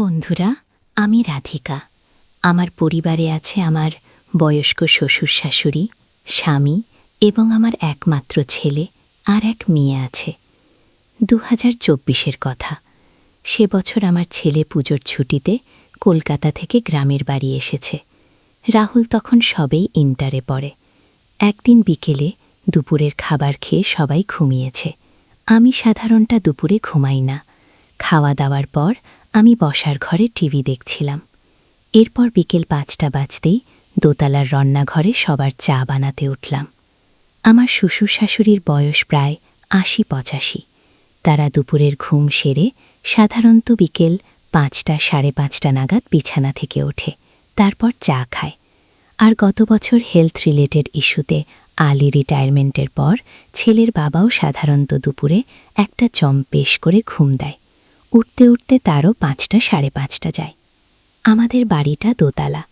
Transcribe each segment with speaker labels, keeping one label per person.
Speaker 1: বন্ধুরা, আমি রাধিকা। আমার পরিবারে আছে আমার বয়স্ক শ্বশুর শাশুড়ি, স্বামী এবং আমার একমাত্র ছেলে আর এক মেয়ে আছে। 2024-এর কথা। সে বছর আমার ছেলে পুজোর ছুটিতে কলকাতা থেকে গ্রামের বাড়ি এসেছে। রাহুল তখন সবেই ইন্টারে পড়ে। একদিন বিকেলে দুপুরের খাবার খেয়ে সবাই ঘুমিয়েছে। আমি সাধারণটা দুপুরে ঘুমাই না। খাওয়া দাওয়ার পর আমি বসার ঘরে টিভি দেখছিলাম। এরপর বিকেল 5টা বাজতেই দোতলার রান্নাঘরে সবার চা বানাতে উঠলাম। আমার শ্বশুর শাশুড়ির বয়স প্রায় 80-85। তারা দুপুরের ঘুম সেরে সাধারণত বিকেল 5টা সাড়ে 5টা নাগাদ বিছানা থেকে ওঠে, তারপর চা খায়। আর গত বছর হেলথ রিলেটেড ইস্যুতে আর্লি রিটায়ারমেন্টের পর ছেলের বাবাও সাধারণত দুপুরে একটা পেশ করে ঘুম দেয়। উঠতে উঠতে তারও 5টা সাড়ে 5টা যায়। আমাদের বাড়িটা দোতলা।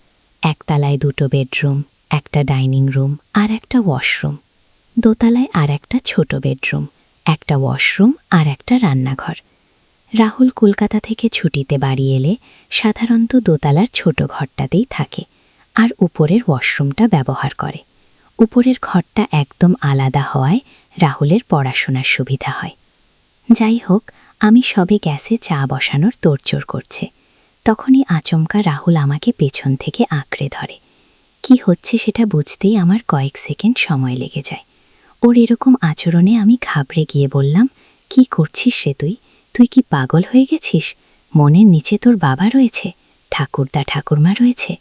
Speaker 1: একতলায় 2টো বেডরুম, একটা ডাইনিং রুম আর একটা ওয়াশরুম। দোতলায় আর একটা ছোট বেডরুম, একটা ওয়াশরুম আর একটা রান্নাঘর। রাহুল কলকাতা থেকে ছুটিতে বাড়ি এলে সাধারণত দোতলার ছোট ঘরটাতেই থাকে আর উপরের ওয়াশরুমটা ব্যবহার করে। উপরের ঘরটা একদম আলাদা হওয়ায় রাহুলের পড়াশোনার সুবিধা হয়। যাই হোক, আমি সবে গ্যাসে চা বসানোর তোড়জোড় করছে। তখনই আচমকা রাহুল আমাকে পেছন থেকে আঁকড়ে ধরে। কি হচ্ছে সেটা বুঝতেই আমার কয়েক সেকেন্ড সময় লেগে যায়। ওর এরকম আচরণে আমি ঘাবড়ে গিয়ে বললাম, কি করছিস রে তুই? তুই কি পাগল হয়ে গেছিস? মনের নিচে তোর বাবা রয়েছে, ঠাকুরদা ঠাকুরমা রয়েছে।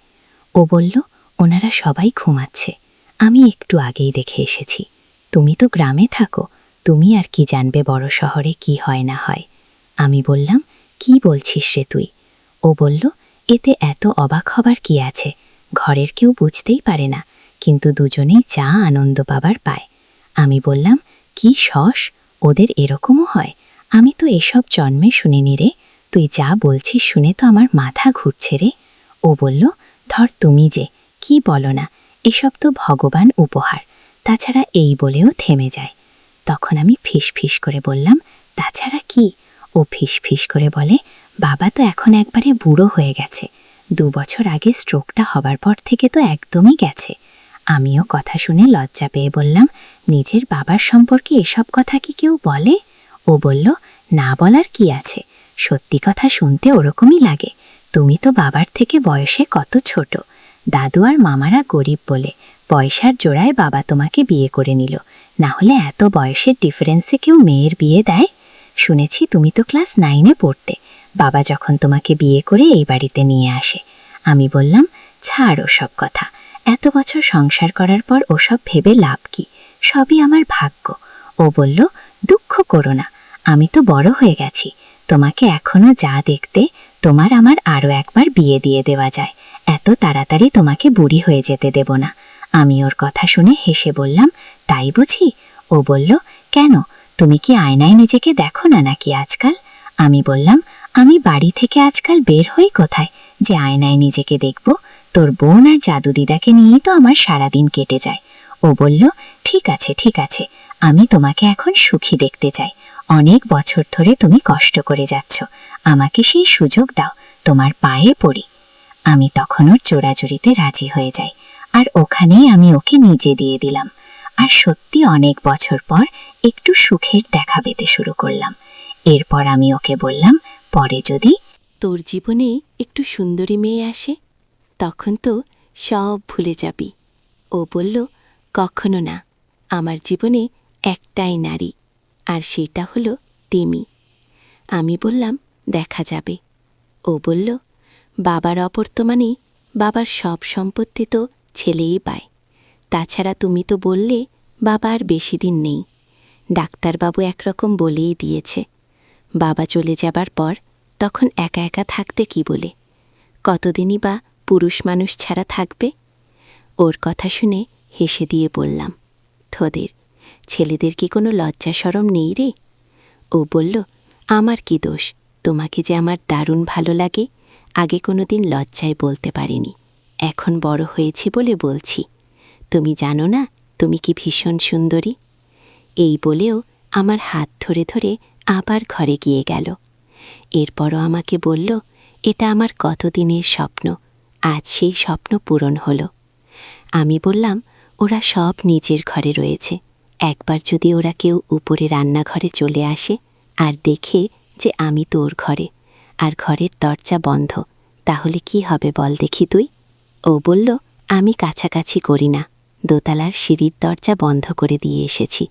Speaker 1: ও বলল, ওনারা সবাই ঘুমাচ্ছে। আমি একটু আগেই দেখে এসেছি। তুমি তো গ্রামে থাকো, তুমি আর কি জানবে বড় শহরে কি হয় না হয়। আমি বললাম, কি বলছিস রে তুই? ও বলল, এতে এত অবাক হবার কি আছে? ঘরের কেউ বুঝতেই পারে না, কিন্তু দুজনেই যা আনন্দ পাবার পায়। আমি বললাম, কি শস, ওদের এরকমও হয়? আমি তো এসব জন্মে শুনিনি রে। তুই যা বলছিস শুনে তো আমার মাথা ঘুরছে রে। ও বলল, ধর তুমি যে, কি বলো না, এসব তো ভগবান উপহার। তাছাড়া এই বলেও থেমে যায়। তখন আমি ফিস করে বললাম, তাছাড়া কি? ও ফিস করে বলে, বাবা তো এখন একবারে বুড়ো হয়ে গেছে। 2 বছর আগে স্ট্রোকটা হবার পর থেকে তো একদমই গেছে। আমিও কথা শুনে লজ্জা পেয়ে বললাম, নিজের বাবার সম্পর্কে এসব কথা কি কেউ বলে? ও বলল, না বলার কি আছে, সত্যি কথা শুনতে ওরকমই লাগে। তুমি তো বাবার থেকে বয়সে কত ছোট। দাদু আর মামারা গরিব বলে পয়সার জোড়ায় বাবা তোমাকে বিয়ে করে নিল, না হলে এত বয়সের ডিফারেন্সে কেউ মেয়ের বিয়ে দেয়? শুনেছি তুমি তো ক্লাস 9-এ পড়তে, বাবা যখন তোমাকে বিয়ে করে এই বাড়িতে নিয়ে আসে। আমি বললাম, ছাড় ওসব কথা, এত বছর সংসার করার পর ওসব ভেবে লাভ কি? সবই আমার ভাগ্য। ও বলল, দুঃখ করো না, আমি তো বড় হয়ে গেছি। তোমাকে এখনো যা দেখতে, তোমার আমার আরও একবার বিয়ে দিয়ে দেওয়া যায়। এত তাড়াতাড়ি তোমাকে বুড়ি হয়ে যেতে দেব না। আমি ওর কথা শুনে হেসে বললাম, তাই বুঝি? ও বলল, কেন, তুমি কি আয়নায় নিজেকে দেখো না নাকি আজকাল? আমি বললাম, আমি বাড়ি থেকে আজকাল বের হই কোথায় যে আয়নায় নিজেকে দেখব? তোর বোন আর জাদু দিদাকে নিয়েই তো আমার সারাদিন কেটে যায়। ও বলল, ঠিক আছে, আমি তোমাকে এখন সুখী দেখতে চাই। অনেক বছর ধরে তুমি কষ্ট করে যাচ্ছ, আমাকে সেই সুযোগ দাও, তোমার পায়ে পড়ি। আমি তখন ওর জোড়াজুড়িতে রাজি হয়ে যাই, আর ওখানেই আমি ওকে নিজে দিয়ে দিলাম। আর সত্যি অনেক বছর পর একটু সুখের দেখা পেতে শুরু করলাম। এরপর আমি ওকে বললাম, পরে যদি
Speaker 2: তোর জীবনে একটু সুন্দরী মেয়ে আসে, তখন তো সব ভুলে যাবি। ও বলল, কখনো না, আমার জীবনে একটাই নারী, আর সেটা হলো তিমি। আমি বললাম, দেখা যাবে। ও বলল, বাবার অবর্তমানে বাবার সব সম্পত্তি তো ছেলেই পায়। তাছাড়া তুমি তো বললে বাবা আর বেশি দিন নেই। ডাক্তারবাবু একরকম বলেই দিয়েছে, বাবা চলে যাবার পর তখন একা একা থাকতে কি বলে, কতদিনই বা পুরুষ মানুষ ছাড়া থাকবে। ওর কথা শুনে হেসে দিয়ে বললাম, তোদের ছেলেদের কি কোনো লজ্জা শরম নেই রে? ও বলল, আমার কি দোষ, তোমাকে যে আমার দারুণ ভালো লাগে, আগে কোনো দিন লজ্জায় বলতে পারিনি, এখন বড় হয়েছি বলে বলছি। তুমি জানো না তুমি কি ভীষণ সুন্দরী? এই বলেও আমার হাত ধরে ধরে আবার ঘরে গিয়ে গেল। এরপরও আমাকে বলল, এটা আমার কতদিনের স্বপ্ন, আজ সেই স্বপ্ন পূরণ হলো। আমি বললাম, ওরা সব নিজের ঘরে রয়েছে, একবার যদি ওরা কেউ উপরে রান্নাঘরে চলে আসে আর দেখে যে আমি তোর ঘরে আর ঘরের দরজা বন্ধ, তাহলে কি হবে বল দেখি তুই? ও বলল, আমি কাছাকাছি করি না, দোতলার সিঁড়ির দরজা বন্ধ করে দিয়ে এসেছি।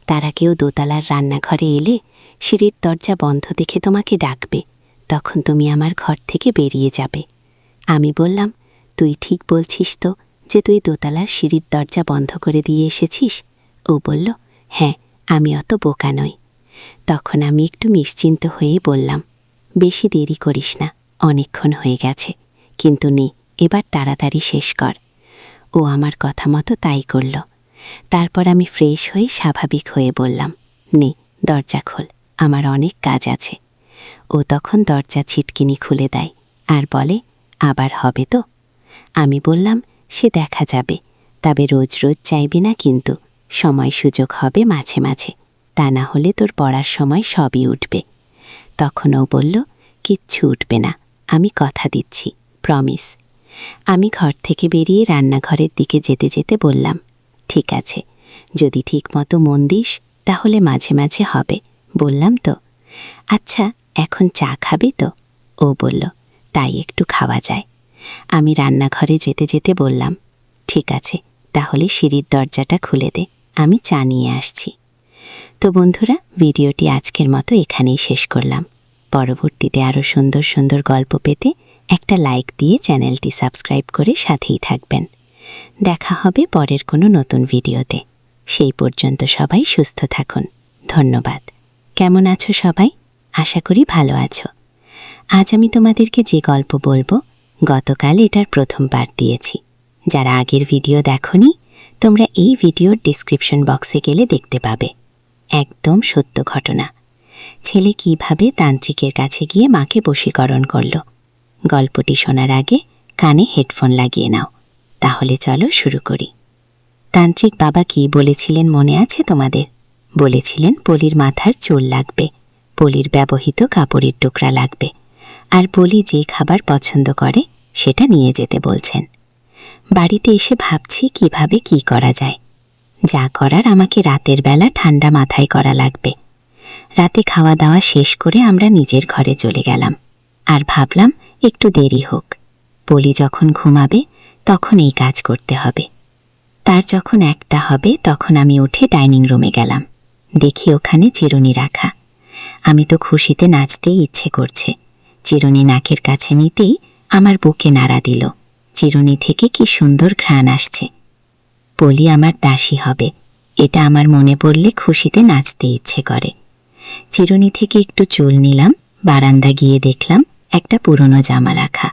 Speaker 2: তারা কেউ দোতলার রান্নাঘরে এলে সিঁড়ির দরজা বন্ধ দেখে তোমাকে ডাকবে, তখন তুমি আমার ঘর থেকে বেরিয়ে যাবে। আমি বললাম, তুই ঠিক বলছিস তো যে তুই দোতলার সিঁড়ির দরজা বন্ধ করে দিয়ে এসেছিস? ও বলল, হ্যাঁ, আমি অত বোকা নই। তখন আমি একটু নিশ্চিন্ত হয়ে বললাম, বেশি দেরি করিস না, অনেকক্ষণ হয়ে গেছে, কিন্তু নে এবার তাড়াতাড়ি শেষ কর। ও আমার কথা মতো তাই করল। তারপর আমি ফ্রেশ হয়ে স্বাভাবিক হয়ে বললাম, নে দরজা খোল, আমার অনেক কাজ আছে। ও তখন দরজা ছিটকিনি খুলে দেয় আর বলে, আবার হবে তো? আমি বললাম, সে দেখা যাবে, তবে রোজ রোজ চাইবি না কিন্তু, সময় সুযোগ হবে মাঝে মাঝে, তা না হলে তোর পড়ার সময় সবই উঠবে। তখন ও বলল, কিচ্ছু উঠবে না, আমি কথা দিচ্ছি, প্রমিস। আমি ঘর থেকে বেরিয়ে রান্নাঘরের দিকে যেতে যেতে বললাম, ঠিক আছে, যদি ঠিকমতো মন দিস তাহলে মাঝে মাঝে হবে, বললাম তো। আচ্ছা, এখন চা খাবি তো? ও বলল, তাই একটু খাওয়া যায়। আমি রান্নাঘরে যেতে যেতে বললাম, ঠিক আছে, তাহলে সিঁড়ির দরজাটা খুলে দে, আমি চা নিয়ে আসছি। তো বন্ধুরা, ভিডিওটি আজকের মতো এখানেই শেষ করলাম। পরবর্তীতে আরও সুন্দর সুন্দর গল্প পেতে একটা লাইক দিয়ে চ্যানেলটি সাবস্ক্রাইব করে সাথেই থাকবেন। দেখা হবে পরের কোনো নতুন ভিডিওতে। সেই পর্যন্ত সবাই সুস্থ থাকুন। ধন্যবাদ। কেমন আছো সবাই? আশা করি ভালো আছো। আজ আমি তোমাদেরকে যে গল্প বলবো, গতকাল এটার প্রথম পার্ট দিয়েছি। যারা আগের ভিডিও দেখোনি, তোমরা এই ভিডিওর ডিসক্রিপশন বক্সে গেলে দেখতে পাবে। একদম সত্য ঘটনা। ছেলে কিভাবে তান্ত্রিকের কাছে গিয়ে মাকে বশীকরণ করল। গল্পটি শোনার আগে কানে হেডফোন লাগিয়ে নাও। তাহলে চলো শুরু করি। তান্ত্রিক বাবা কি বলেছিলেন মনে আছে তোমাদের? বলেছিলেন পলির মাথার চুল লাগবে, পলির ব্যবহৃত কাপড়ের টুকরা লাগবে, আর পলি যে খাবার পছন্দ করে সেটা নিয়ে যেতে বলছেন। বাড়িতে এসে ভাবছি কিভাবে কি করা যায়। যা করার আমাকে রাতের বেলা ঠান্ডা মাথায় করা লাগবে। রাতে খাওয়া দাওয়া শেষ করে আমরা নিজের ঘরে চলে গেলাম আর ভাবলাম একটু দেরি হোক, পলি যখন ঘুমাবে তখন এই কাজ করতে হবে। তার যখন একটা হবে তখন আমি উঠে ডাইনিং রুমে গেলাম। দেখি ওখানে চিরুনি রাখা। আমি তো খুশিতে নাচতেই ইচ্ছে করছে। চিরুনি নাকের কাছে নিতেই আমার বুকে নাড়া দিল। চিরুনি থেকে কি সুন্দর ঘ্রাণ আসছে। পলি আমার দাসী হবে, এটা আমার মনে পড়লে খুশিতে নাচতে ইচ্ছে করে। চিরুনি থেকে একটু চুল নিলাম, বারান্দা গিয়ে দেখলাম একটা পুরনো জামা রাখা।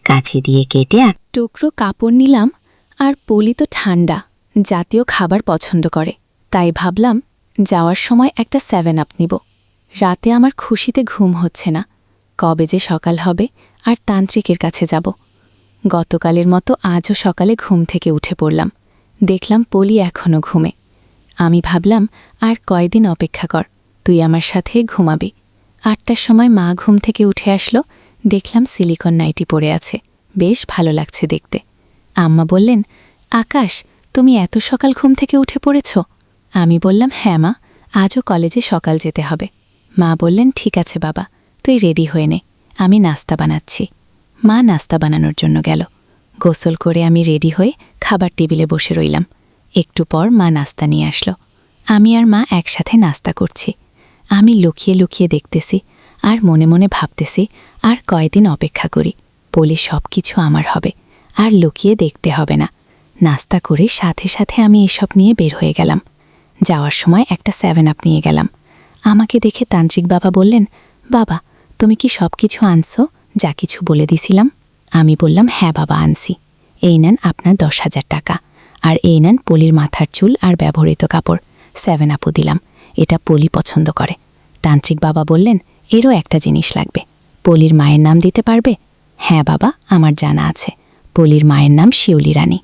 Speaker 2: কাঁচি দিয়ে কেটে
Speaker 1: টুকরো কাপড় নিলাম। আর পলি তো ঠান্ডা জাতীয় খাবার পছন্দ করে, তাই ভাবলাম যাওয়ার সময় একটা 7 আপ নিব। রাতে আমার খুশিতে ঘুম হচ্ছে না, কবে যে সকাল হবে আর তান্ত্রিকের কাছে যাব। গতকালের মতো আজও সকালে ঘুম থেকে উঠে পড়লাম, দেখলাম পলি এখনও ঘুমে। আমি ভাবলাম আর কয়দিন অপেক্ষা কর, তুই আমার সাথে ঘুমাবি। 8টার সময় মা ঘুম থেকে উঠে আসলো, দেখলাম সিলিকন নাইটি পরে আছে, বেশ ভালো লাগছে দেখতে। আম্মা বললেন, আকাশ, তুমি এত সকাল ঘুম থেকে উঠে পড়েছ? আমি বললাম, হ্যাঁ মা, আজও কলেজে সকাল যেতে হবে। মা বললেন, ঠিক আছে বাবা, তুই রেডি হয়ে নে, আমি নাস্তা বানাচ্ছি। মা নাস্তা বানানোর জন্য গেল। গোসল করে আমি রেডি হয়ে খাবার টেবিলে বসে রইলাম। একটু পর মা নাস্তা নিয়ে আসলো। আমি আর মা একসাথে নাস্তা করছি। আমি লুকিয়ে লুকিয়ে দেখতেছি আর মনে মনে ভাবতেছি আর কয়দিন অপেক্ষা করি, পলি সব কিছু আমার হবে, আর লুকিয়ে দেখতে হবে না। নাস্তা করে সাথে সাথে আমি এসব নিয়ে বের হয়ে গেলাম। যাওয়ার সময় একটা 7 আপ নিয়ে গেলাম। আমাকে দেখে তান্ত্রিক বাবা বললেন, বাবা, তুমি কি সব কিছু আনছো যা কিছু বলে দিছিলাম? আমি বললাম, হ্যাঁ বাবা, আনছি। এই নেন আপনার 10,000 টাকা, আর এই নেন পলির মাথার চুল আর ব্যবহৃত কাপড়। 7 আপও দিলাম, এটা পলি পছন্দ করে। তান্ত্রিক বাবা বললেন, এরও একটা জিনিস লাগবে, পলির মায়ের নাম দিতে পারবে? হ্যাঁ বাবা, আমার জানা আছে, পলির মায়ের নাম শিউলি রানী।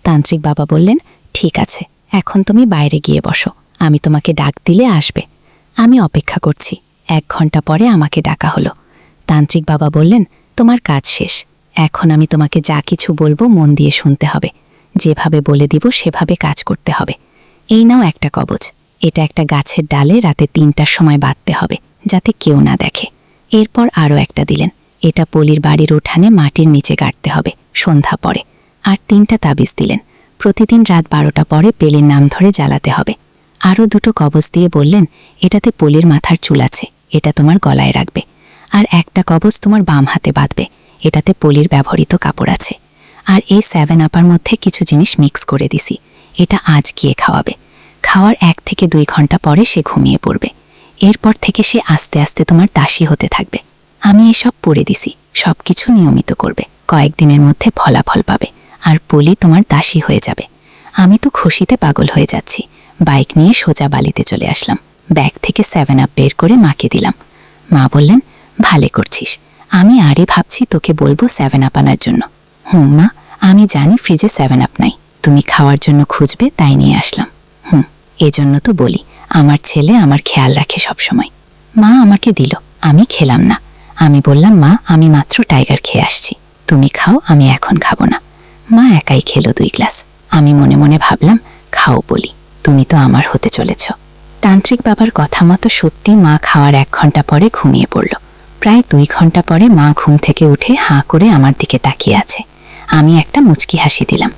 Speaker 1: তান্ত্রিক বাবা বললেন, ঠিক আছে, এখন তুমি বাইরে গিয়ে বসো, আমি তোমাকে ডাক দিলে আসবে। আমি অপেক্ষা করছি। 1 ঘন্টা পরে আমাকে ডাকা হলো। তান্ত্রিক বাবা বললেন, তোমার কাজ শেষ। এখন আমি তোমাকে যা কিছু বলবো মন দিয়ে শুনতে হবে। যেভাবে বলে দিব সেভাবে কাজ করতে হবে। এই নাও একটা কবচ। এটা একটা গাছের ডালে রাতে ৩টার সময় বাঁধতে হবে, যাতে কেউ না দেখে। এরপর আরও একটা দিলেন। এটা পলির বাড়ির উঠানে মাটির নিচে গাড়তে হবে সন্ধ্যা পরে। আর ৩টা তাবিজ দিলেন। প্রতিদিন রাত 12টা পরে পেলির নাম ধরে জ্বালাতে হবে। আরও 2টো কবচ দিয়ে বললেন, এটাতে পলির মাথার চুল আছে, এটা তোমার গলায় রাখবে। আর একটা কবচ তোমার বাম হাতে বাঁধবে, এটাতে পলির ব্যবহৃত কাপড় আছে। আর এই 7 আপার মধ্যে কিছু জিনিস মিক্স করে দিছি, এটা আজ গিয়ে খাওয়াবে। খাওয়ার 1 থেকে 2 ঘন্টা পরে সে ঘুমিয়ে পড়বে। এরপর থেকে সে আস্তে আস্তে তোমার দাসী হতে থাকবে। আমি এসব পড়ে দিছি, সব কিছু নিয়মিত করবে। কয়েকদিনের মধ্যে ফলাফল পাবে, আর পলি তোমার দাসী হয়ে যাবে। আমি তো খুশিতে পাগল হয়ে যাচ্ছি। বাইক নিয়ে সোজা বালিতে চলে আসলাম। ব্যাগ থেকে 7 আপ বের করে মাকে দিলাম। মা বললেন, ভালে করছিস। আমি আরে ভাবছি তোকে বলবো 7 আপ আনার জন্য। মা, আমি জানি ফ্রিজে 7 আপ নাই, তুমি খাওয়ার জন্য খুঁজবে তাই নিয়ে আসলাম। এজন্য তো বলি, আমার ছেলে আমার খেয়াল রাখে সবসময়। মা আমাকে দিল, আমি খেলাম না। আমি বললাম, মা আমি মাত্র টাইগার খেয়ে আসছি, তুমি খাও, আমি এখন খাবো না। মা একাই খেলো 2 গ্লাস। আমি মনে মনে ভাবলাম, খাও বলি, তুমি তো আমার হতে চলেছ। তান্ত্রিক বাবার কথা মতো সত্যি মা খাওয়ার 1 ঘন্টা পরে ঘুমিয়ে পড়ল। প্রায় 2 ঘন্টা পরে মা ঘুম থেকে উঠে হাঁ করে আমার দিকে তাকিয়ে আছে। আমি একটা মুচকি হাসি দিলাম,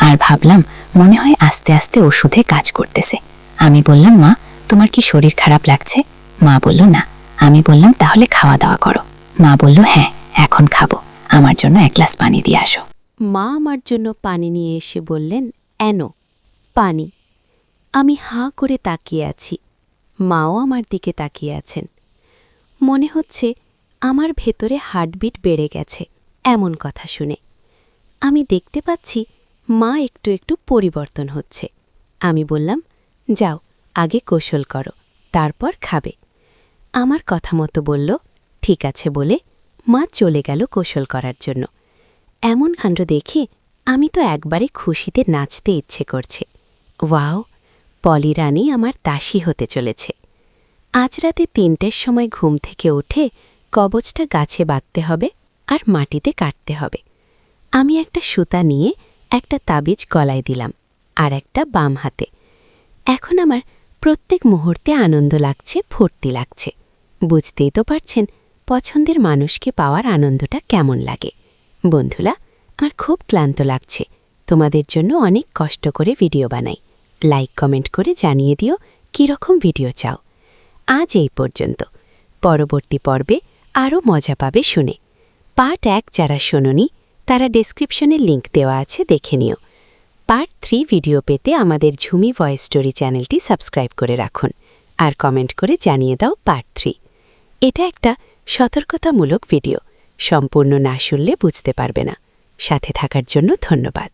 Speaker 1: আর ভাবলাম মনে হয় আস্তে আস্তে ওষুধে কাজ করতেছে। আমি বললাম, মা তোমার কি শরীর খারাপ লাগছে? মা বলল, না। আমি বললাম, তাহলে খাওয়া দাওয়া করো। মা বলল, হ্যাঁ এখন খাবো, আমার জন্য 1 গ্লাস পানি দিয়ে আসো।
Speaker 2: মা আমার জন্য পানি নিয়ে এসে বললেন, এনো পানি। আমি হাঁ করে তাকিয়ে আছি। মাও আমার দিকে তাকিয়ে আছেন। মনে হচ্ছে আমার ভেতরে হার্টবিট বেড়ে গেছে এমন কথা শুনে। আমি দেখতে পাচ্ছি মা একটু একটু পরিবর্তন হচ্ছে। আমি বললাম, যাও আগে গোসল করো, তারপর খাবে। আমার কথা মতো বলল, ঠিক আছে বলে মা চলে গেল গোসল করার জন্য। এমন কাণ্ড দেখে আমি তো একবারে খুশিতে নাচতে ইচ্ছে করছে। ওয়াও, পলি রানী আমার দাসী হতে চলেছে। আজ রাতে 3টের সময় ঘুম থেকে উঠে কবচটা গাছে বাঁধতে হবে আর মাটিতে কাটতে হবে। আমি একটা সুতা নিয়ে একটা তাবিজ গলায় দিলাম, আর একটা বাম হাতে। এখন আমার প্রত্যেক মুহূর্তে আনন্দ লাগছে, ফুর্তি লাগছে। বুঝতেই তো পারছেন পছন্দের মানুষকে পাওয়ার আনন্দটা কেমন লাগে। বন্ধুরা, আমার খুব ক্লান্ত লাগছে। তোমাদের জন্য অনেক কষ্ট করে ভিডিও বানাই। লাইক কমেন্ট করে জানিয়ে দিও কীরকম ভিডিও চাও। আজ এই পর্যন্ত। পরবর্তী পর্বে আরও মজা পাবে শুনে। পার্ট 1 যারা শোনোনি তারা ডেসক্রিপশনে লিংক দেওয়া আছে, দেখে নিও। পার্ট 3 ভিডিও পেতে আমাদের ঝুমি ভয়েস স্টোরি চ্যানেলটি সাবস্ক্রাইব করে রাখুন, আর কমেন্ট করে জানিয়ে দাও পার্ট 3। এটা একটা সতর্কতামূলক ভিডিও, সম্পূর্ণ না শুনলে বুঝতে পারবে না। সাথে থাকার জন্য ধন্যবাদ।